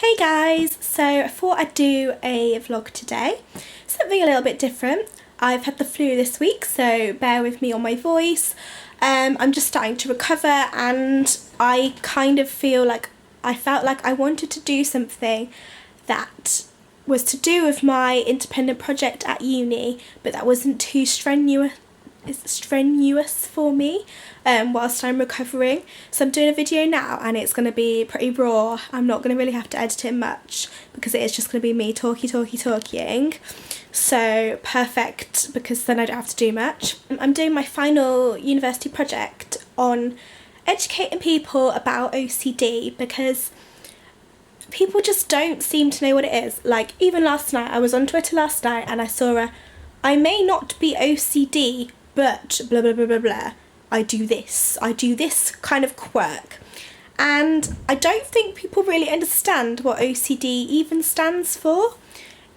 Hey guys, so I thought I'd do a vlog today, something a little bit different. I've had the flu this week, so bear with me on my voice. I'm just starting to recover and I kind of feel like I felt like I wanted to do something that was to do with my independent project at uni, but that wasn't too strenuous for me whilst I'm recovering. So I'm doing a video now and it's going to be pretty raw. I'm not going to really have to edit it much because it is just going to be me talking. So perfect, because then I don't have to do much. I'm doing my final university project on educating people about OCD because people just don't seem to know what it is. Like, even last night, I was on Twitter last night and I saw I may not be OCD, but blah blah blah blah blah, I do this kind of quirk. And I don't think people really understand what OCD even stands for.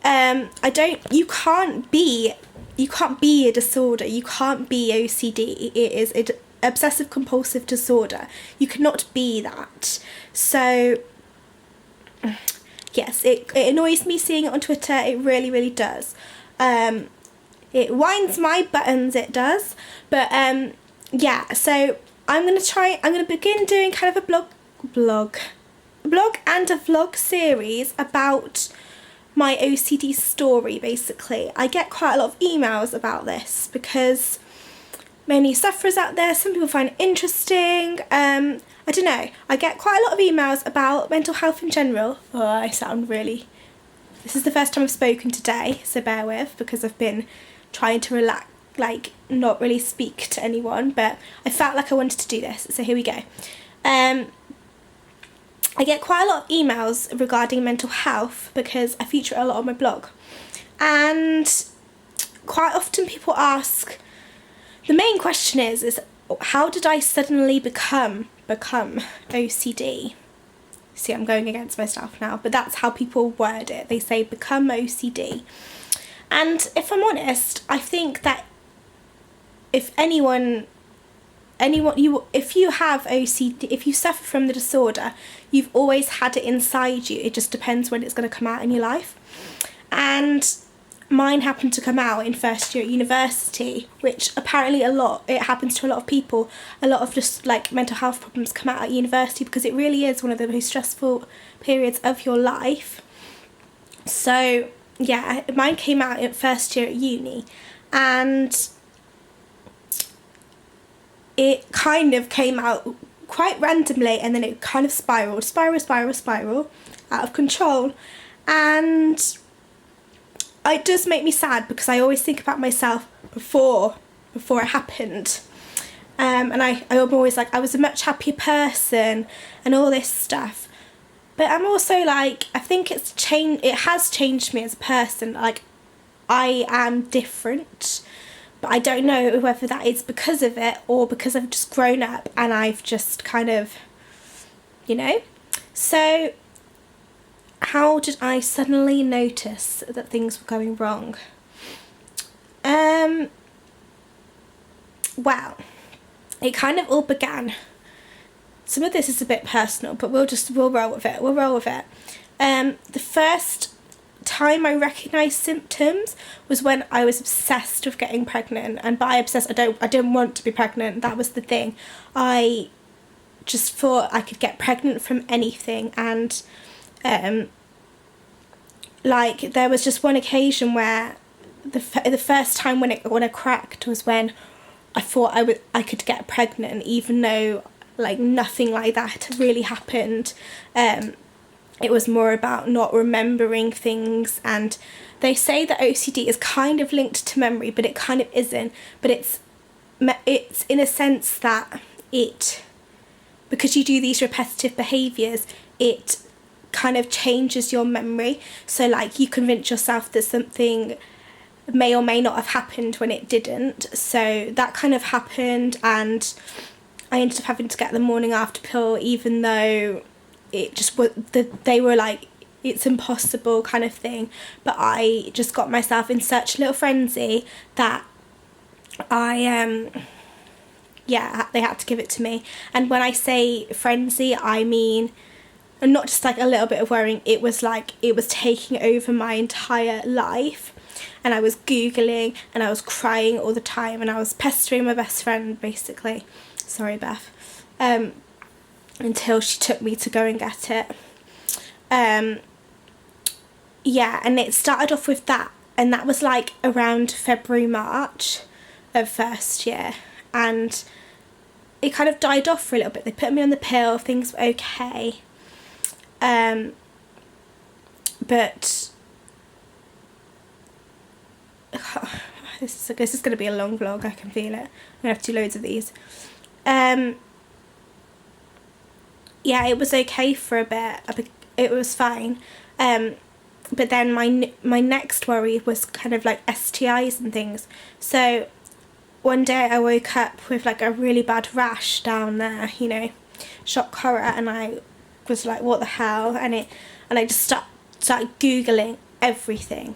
You can't be a disorder, you can't be OCD. It is an Obsessive Compulsive Disorder. You cannot be that. So yes, it annoys me seeing it on Twitter, it really does. It winds my buttons, it does. But yeah, so I'm going to begin doing kind of a blog and a vlog series about my OCD story, basically. I get quite a lot of emails about this because many sufferers out there, some people find it interesting. I don't know, I get quite a lot of emails about mental health in general. Oh, I sound really... This is the first time I've spoken today, so bear with, because I've been trying to relax, like not really speak to anyone, but I felt like I wanted to do this, so here we go. I get quite a lot of emails regarding mental health because I feature it a lot on my blog, and quite often people ask, the main question is how did I suddenly become OCD? See, I'm going against myself now, but that's how people word it. They say become OCD. And if I'm honest, I think that if if you have OCD, if you suffer from the disorder, you've always had it inside you. It just depends when it's going to come out in your life. And mine happened to come out in first year at university, which apparently it happens to a lot of people. A lot of just like mental health problems come out at university because it really is one of the most stressful periods of your life. So yeah, mine came out in first year at uni, and it kind of came out quite randomly, and then it kind of spiraled out of control. And it does make me sad because I always think about myself before it happened. And I'm always like, I was a much happier person and all this stuff. But I'm also like, I think it has changed me as a person. Like, I am different, but I don't know whether that is because of it or because I've just grown up and I've just kind of, you know. So how did I suddenly notice that things were going wrong? Well, it kind of all began. Some of this is a bit personal, but we'll roll with it. The first time I recognised symptoms was when I was obsessed with getting pregnant. And by obsessed, I didn't want to be pregnant. That was the thing. I just thought I could get pregnant from anything. And like, there was just one occasion where the first time when I cracked was when I thought I could get pregnant, even though like nothing like that had really happened. It was more about not remembering things, and they say that OCD is kind of linked to memory, but it kind of isn't. But it's in a sense that because you do these repetitive behaviours, it kind of changes your memory. So like, you convince yourself that something may or may not have happened when it didn't. So that kind of happened, and I ended up having to get the morning after pill, even though it just was, they were like, it's impossible kind of thing. But I just got myself in such a little frenzy that yeah, they had to give it to me. And when I say frenzy, I mean and not just like a little bit of worrying, it was like it was taking over my entire life. And I was Googling and I was crying all the time and I was pestering my best friend basically, sorry Beth, until she took me to go and get it. Yeah, and it started off with that, and that was like around February, March of first year, and it kind of died off for a little bit. They put me on the pill, things were okay, but this is going to be a long vlog, I can feel it. I'm going to have to do loads of these. Yeah, it was okay for a bit, it was fine, but then my next worry was kind of like STIs and things. So one day I woke up with like a really bad rash down there, you know, shock horror, and I was like, what the hell? And I just started Googling everything.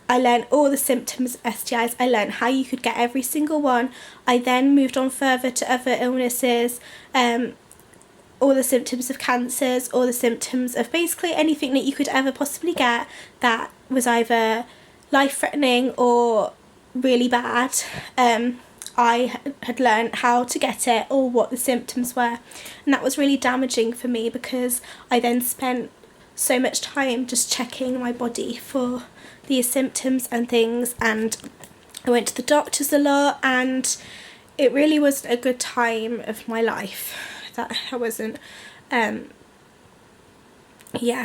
I learned all the symptoms of STIs. I learned how you could get every single one. I then moved on further to other illnesses, all the symptoms of cancers, all the symptoms of basically anything that you could ever possibly get that was either life-threatening or really bad. I had learned how to get it or what the symptoms were, and that was really damaging for me because I then spent so much time just checking my body for these symptoms and things, and I went to the doctors a lot, and it really was a good time of my life. That I wasn't, yeah,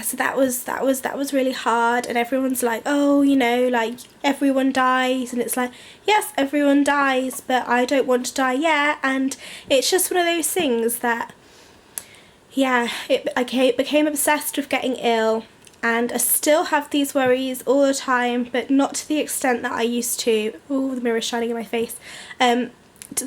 so that was really hard, and everyone's like, oh, you know, like everyone dies, and it's like, yes, everyone dies, but I don't want to die yet. And it's just one of those things that, yeah, I became obsessed with getting ill, and I still have these worries all the time, but not to the extent that I used to. Oh, the mirror's shining in my face.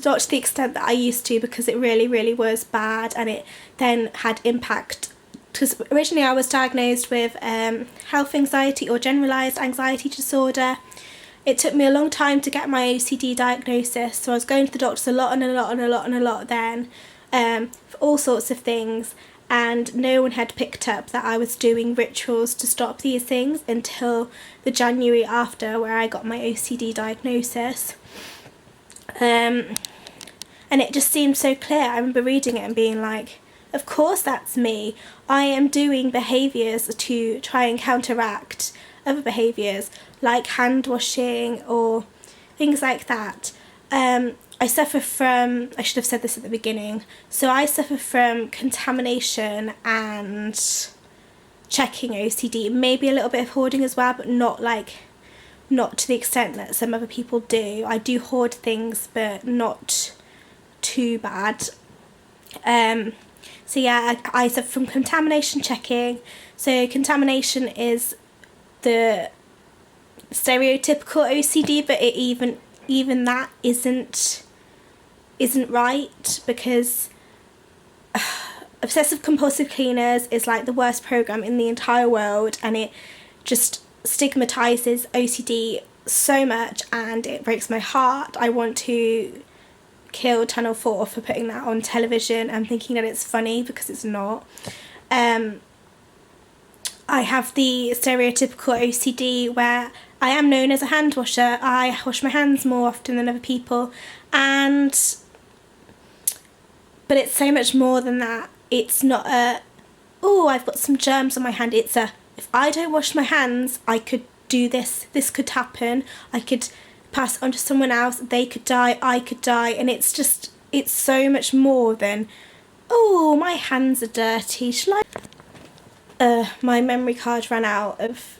Not to the extent that I used to, because it really, really was bad, and it then had impact. Because originally I was diagnosed with health anxiety or generalised anxiety disorder. It took me a long time to get my OCD diagnosis, so I was going to the doctors a lot then, for all sorts of things, and no one had picked up that I was doing rituals to stop these things until the January after, where I got my OCD diagnosis. And it just seemed so clear. I remember reading it and being like, of course that's me. I am doing behaviours to try and counteract other behaviours like hand washing or things like that. I suffer from, I should have said this at the beginning, so I suffer from contamination and checking OCD, maybe a little bit of hoarding as well, but not to the extent that some other people do. I do hoard things, but not too bad. So yeah, I suffer from contamination checking. So contamination is the stereotypical OCD, but it even that isn't right, because Obsessive Compulsive Cleaners is like the worst program in the entire world, and it just stigmatizes OCD so much, and it breaks my heart. I want to kill Channel 4 for putting that on television and thinking that it's funny, because it's not. I have the stereotypical OCD where I am known as a hand washer. I wash my hands more often than other people, but it's so much more than that. It's not oh, I've got some germs on my hand. It's if I don't wash my hands, I could do this could happen, I could pass it on to someone else, they could die, I could die. And it's so much more than, oh, my hands are dirty, shall I? My memory card ran out of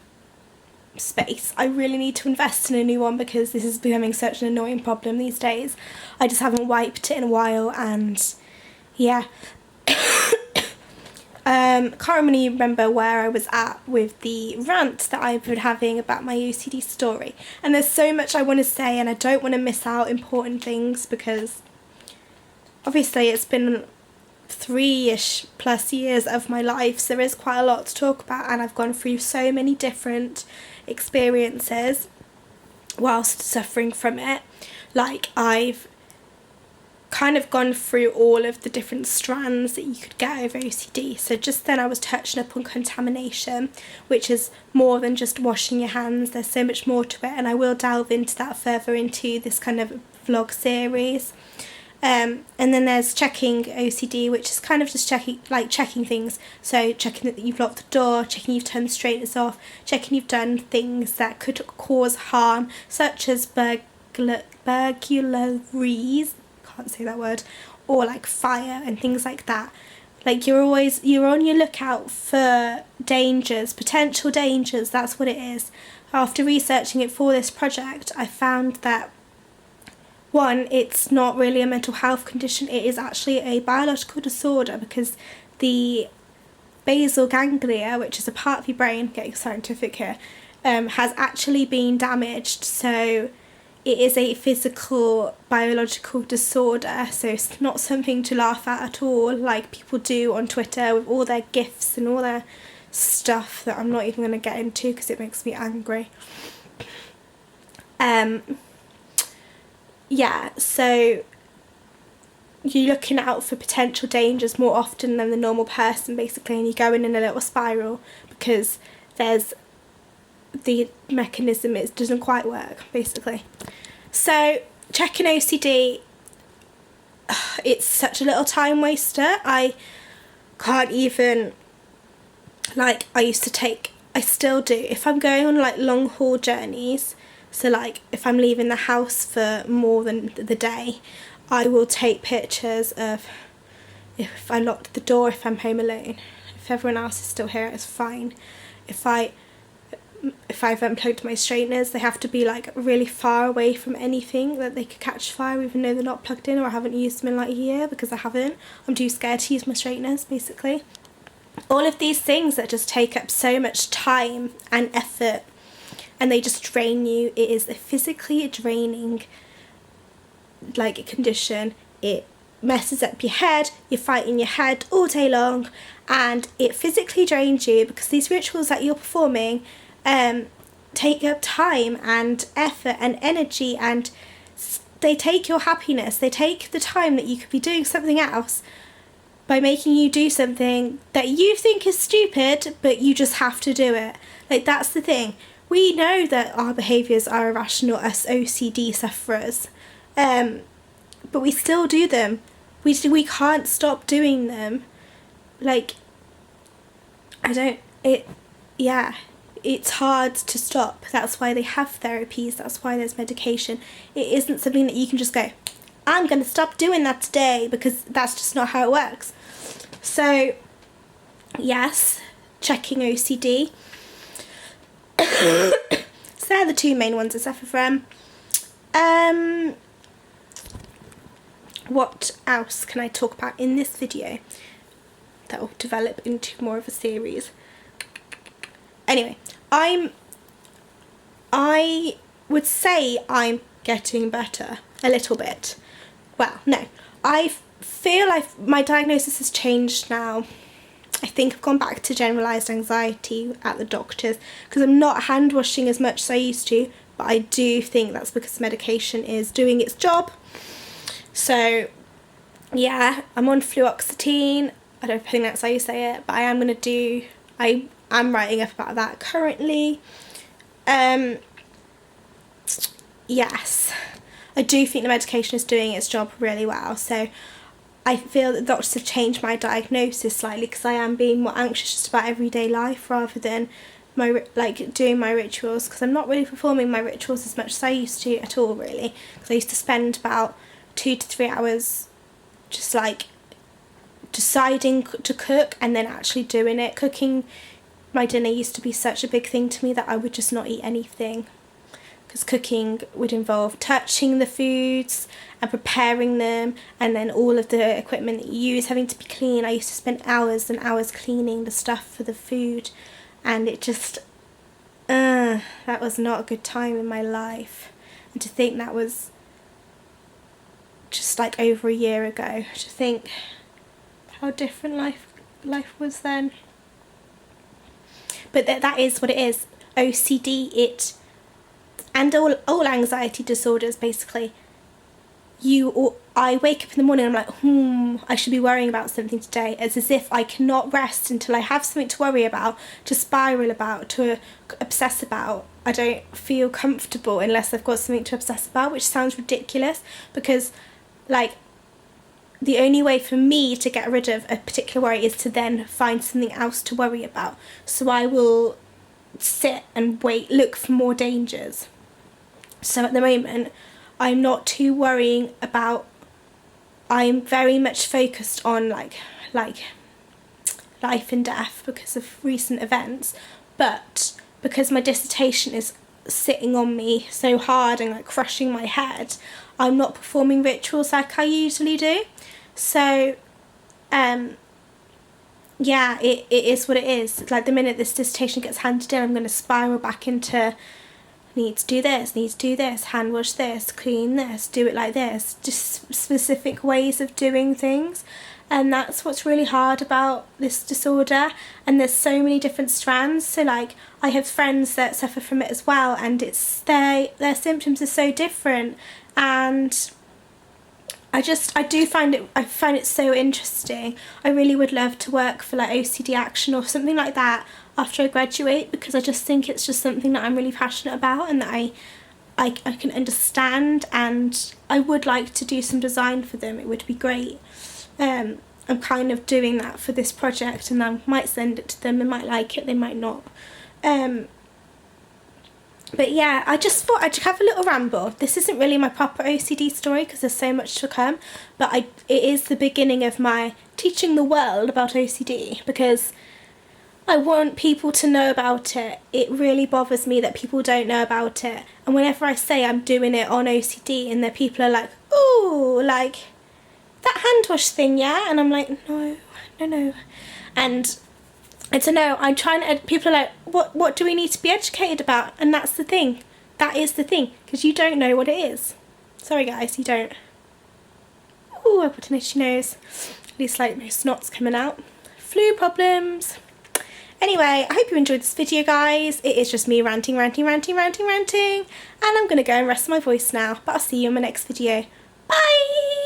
space. I really need to invest in a new one, because this is becoming such an annoying problem these days. I just haven't wiped it in a while, and yeah. Can't really remember where I was at with the rant that I've been having about my OCD story, and there's so much I want to say, and I don't want to miss out important things, because obviously it's been 3-ish plus years of my life, so there is quite a lot to talk about, and I've gone through so many different experiences whilst suffering from it. Like, I've kind of gone through all of the different strands that you could get of OCD. So just then I was touching up on contamination, which is more than just washing your hands. There's so much more to it, and I will delve into that further into this kind of vlog series. And then there's checking OCD, which is kind of just checking things. So checking that you've locked the door, checking you've turned the straighteners off, checking you've done things that could cause harm, such as burglaries, can't say that word, or like fire and things like that. Like you're on your lookout for dangers, potential dangers. That's what it is. After researching it for this project, I found that one, it's not really a mental health condition, it is actually a biological disorder, because the basal ganglia, which is a part of your brain, getting scientific here, has actually been damaged. So it is a physical biological disorder, so it's not something to laugh at all, like people do on Twitter with all their gifs and all their stuff that I'm not even going to get into because it makes me angry. Yeah, so you're looking out for potential dangers more often than the normal person, basically, and you go in a little spiral because there's the mechanism, it doesn't quite work, basically. So checking OCD, it's such a little time waster. I can't even, like, I still do, if I'm going on like long haul journeys, so like if I'm leaving the house for more than the day, I will take pictures of if I locked the door, if I'm home alone. If everyone else is still here, it's fine. If I've unplugged my straighteners, they have to be like really far away from anything that they could catch fire, even though they're not plugged in, or I haven't used them in like a year because I haven't. I'm too scared to use my straighteners, basically. All of these things that just take up so much time and effort, and they just drain you. It is a physically draining like condition. It messes up your head, you're fighting your head all day long, and it physically drains you because these rituals that you're performing take up time and effort and energy, and they take your happiness. They take the time that you could be doing something else by making you do something that you think is stupid, but you just have to do it. Like, that's the thing. We know that our behaviours are irrational, us OCD sufferers, but we still do them. We can't stop doing them. Like, it's hard to stop. That's why they have therapies, that's why there's medication. It isn't something that you can just go, I'm going to stop doing that today, because that's just not how it works. So, yes, checking OCD. So they're the two main ones I suffer from. What else can I talk about in this video that will develop into more of a series? Anyway, I would say I'm getting better a little bit. Well, no, I feel like my diagnosis has changed now. I think I've gone back to generalised anxiety at the doctors because I'm not hand washing as much as I used to, but I do think that's because medication is doing its job. So yeah, I'm on fluoxetine. I don't think that's how you say it, but I'm writing up about that currently. Yes, I do think the medication is doing its job really well. So I feel that doctors have changed my diagnosis slightly because I am being more anxious just about everyday life rather than doing my rituals, because I'm not really performing my rituals as much as I used to at all, really. Because I used to spend about 2 to 3 hours just like deciding to cook and then actually doing it. Cooking my dinner used to be such a big thing to me that I would just not eat anything, because cooking would involve touching the foods and preparing them, and then all of the equipment that you use having to be clean. I used to spend hours and hours cleaning the stuff for the food, and it just that was not a good time in my life. And to think that was just like over a year ago, to think how different life was then. But that is what it is. OCD, and all anxiety disorders, basically, I wake up in the morning and I'm like, I should be worrying about something today. It's as if I cannot rest until I have something to worry about, to spiral about, to obsess about. I don't feel comfortable unless I've got something to obsess about, which sounds ridiculous, because like the only way for me to get rid of a particular worry is to then find something else to worry about. So I will sit and look for more dangers. So at the moment, I'm not too worrying about, I'm very much focused on like life and death because of recent events, but because my dissertation is sitting on me so hard and like crushing my head, I'm not performing rituals like I usually do. So yeah, it is what it is. Like the minute this dissertation gets handed in, I'm going to spiral back into need to do this, hand wash this, clean this, do it like this, just specific ways of doing things. And that's what's really hard about this disorder. And there's so many different strands. So like I have friends that suffer from it as well, and it's their symptoms are so different. And I find it so interesting. I really would love to work for like OCD Action or something like that after I graduate, because I just think it's just something that I'm really passionate about and that I can understand, and I would like to do some design for them. It would be great. I'm kind of doing that for this project, and I might send it to them. They might like it, they might not. But yeah, I just thought I'd have a little ramble. This isn't really my proper OCD story because there's so much to come, but it is the beginning of my teaching the world about OCD, because I want people to know about it. It really bothers me that people don't know about it. And whenever I say I'm doing it on OCD, and then people are like, ooh, like that hand wash thing, yeah? And I'm like, no. And I don't know, I'm trying to, people are like, what do we need to be educated about? And that's the thing. That is the thing, because you don't know what it is. Sorry guys, you don't. Ooh, I've got an itchy nose. At least like my snot's coming out. Flu problems. Anyway, I hope you enjoyed this video, guys. It is just me ranting, and I'm going to go and rest my voice now, but I'll see you in my next video. Bye!